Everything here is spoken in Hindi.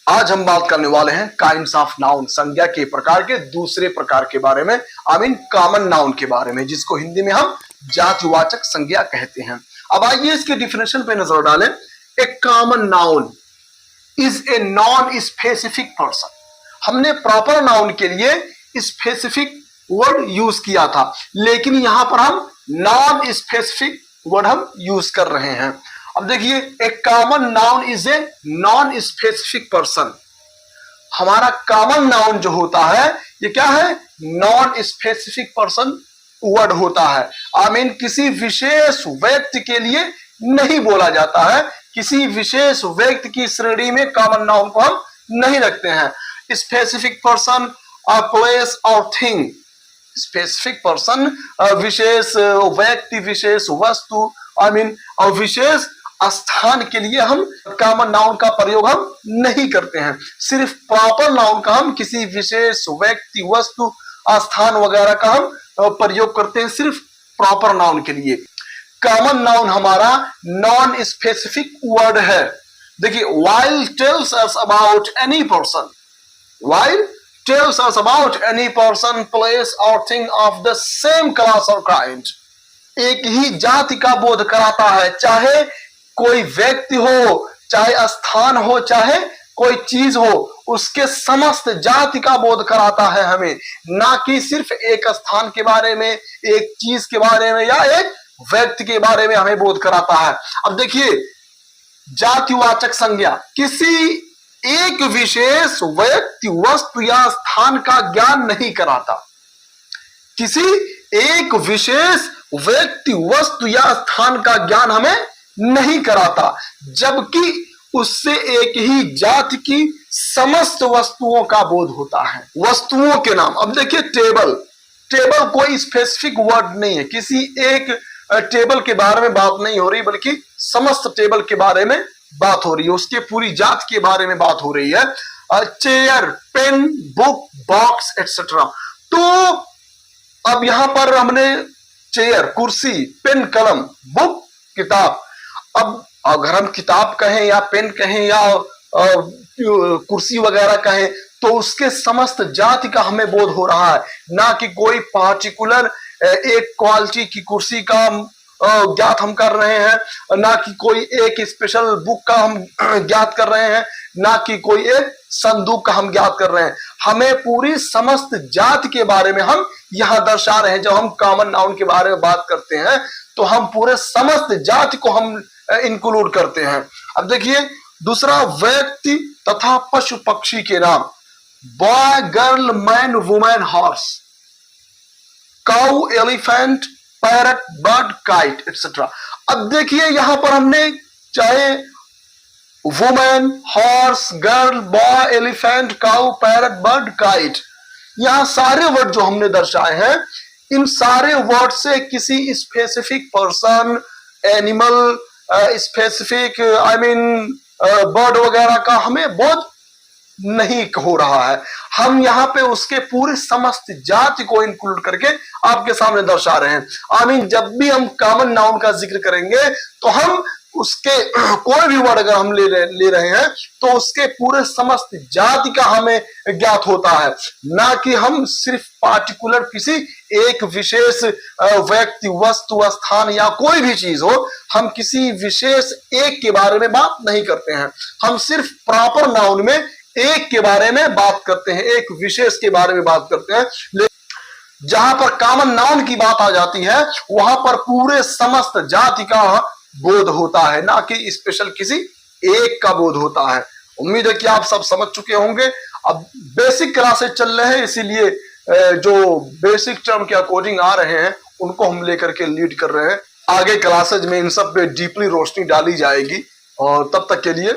आज हम बात करने वाले हैं काइंड्स ऑफ नाउन, संज्ञा के प्रकार के दूसरे प्रकार के बारे में, आई मीन कॉमन नाउन के बारे में, जिसको हिंदी में हम जातिवाचक संज्ञा कहते हैं। अब आइए इसके डिफिनेशन पे नजर डालें। A common noun is a non specific person. हमने प्रॉपर नाउन के लिए स्पेसिफिक वर्ड यूज किया था, लेकिन यहां पर हम नॉन स्पेसिफिक वर्ड हम यूज कर रहे हैं। अब देखिए, a common noun is a non specific person. हमारा कॉमन नाउन जो होता है ये क्या है? नॉन स्पेसिफिक पर्सन वर्ड होता है। आई मीन किसी विशेष व्यक्ति के लिए नहीं बोला जाता है, किसी विशेष व्यक्ति की श्रेणी में कॉमन नाउन को हम नहीं रखते हैं। स्पेसिफिक पर्सन, प्लेस और थिंग। स्पेसिफिक पर्सन विशेष व्यक्ति, विशेष वस्तु, आई मीन विशेष स्थान के लिए हम कॉमन नाउन का प्रयोग हम नहीं करते हैं। सिर्फ प्रॉपर नाउन का हम किसी विशेष व्यक्ति, वस्तु, स्थान वगैरह का हम प्रयोग करते हैं, सिर्फ प्रॉपर नाउन के लिए। कॉमन नाउन हमारा नॉन स्पेसिफिक वर्ड है। देखिए, while tells us about any person, while tells us about any person, place or thing of the same class or kind, एक ही जाति का बोध कराता है, चाहे कोई व्यक्ति हो, चाहे स्थान हो, चाहे कोई चीज हो, उसके समस्त जाति का बोध कराता है हमें, ना कि सिर्फ एक स्थान के बारे में, एक चीज के बारे में या एक व्यक्ति के बारे में हमें बोध कराता है। अब देखिए, जातिवाचक संज्ञा किसी एक विशेष व्यक्ति, वस्तु या स्थान का ज्ञान नहीं कराता। किसी एक विशेष व्यक्ति, वस्तु या स्थान का ज्ञान हमें नहीं कराता, जबकि उससे एक ही जाति की समस्त वस्तुओं का बोध होता है। वस्तुओं के नाम, अब देखिए, टेबल। टेबल कोई स्पेसिफिक वर्ड नहीं है, किसी एक टेबल के बारे में बात नहीं हो रही, बल्कि समस्त टेबल के बारे में बात हो रही है, उसके पूरी जात के बारे में बात हो रही है। Chair, pen, book, box etcetera. तो अब यहां पर हमने चेयर, कुर्सी, पेन, कलम, बुक, किताब। अब अगर हम किताब कहें या पेन कहें या कुर्सी वगैरह कहें, तो उसके समस्त जाति का हमें बोध हो रहा है, ना कि कोई पार्टिकुलर एक क्वालिटी की कुर्सी का ज्ञात हम कर रहे हैं, ना कि कोई एक स्पेशल बुक का हम ज्ञात कर रहे हैं, ना कि कोई एक संदूक का हम ज्ञात कर रहे हैं। हमें पूरी समस्त जाति के बारे में हम यहां दर्शा रहे हैं। जब हम कॉमन नाउन के बारे में बात करते हैं तो हम पूरे समस्त जाति को हम इंक्लूड करते हैं। अब देखिए, दूसरा, व्यक्ति तथा पशु पक्षी के नाम। Boy, girl, man, women, horse, cow, elephant, parrot, bird, kite etcetera. अब देखिए, यहां पर हमने चाहे women, horse, girl, boy, elephant, cow, parrot, bird, kite, यहां सारे वर्ड जो हमने दर्शाए हैं, इन सारे वर्ड से किसी specific person, animal, specific I mean bird वगैरह का हमें बोध नहीं हो रहा है। हम यहाँ पे उसके पूरे समस्त जाति को इंक्लूड करके आपके सामने दर्शा रहे हैं। आई मीन जब भी हम कॉमन नाउन का जिक्र करेंगे तो हम उसके कोई भी वर्ड अगर हम ले रहे हैं तो उसके पूरे समस्त जाति का हमें ज्ञात होता है, ना कि हम सिर्फ पार्टिकुलर किसी एक विशेष व्यक्ति, वस्तु, स्थान या कोई भी चीज हो, हम किसी विशेष एक के बारे में बात नहीं करते हैं। हम सिर्फ प्रॉपर नाउन में एक के बारे में बात करते हैं, एक विशेष के बारे में बात करते हैं। जहां पर कॉमन नाउन की बात आ जाती है वहां पर पूरे समस्त जाति का बोध होता है, ना कि स्पेशल किसी एक का बोध होता है। उम्मीद है कि आप सब समझ चुके होंगे। अब बेसिक क्लासेस चल रहे हैं, इसीलिए जो बेसिक टर्म के अकॉर्डिंग आ रहे हैं उनको हम लेकर के लीड कर रहे हैं। आगे क्लासेज में इन सब पे डीपली रोशनी डाली जाएगी, और तब तक के लिए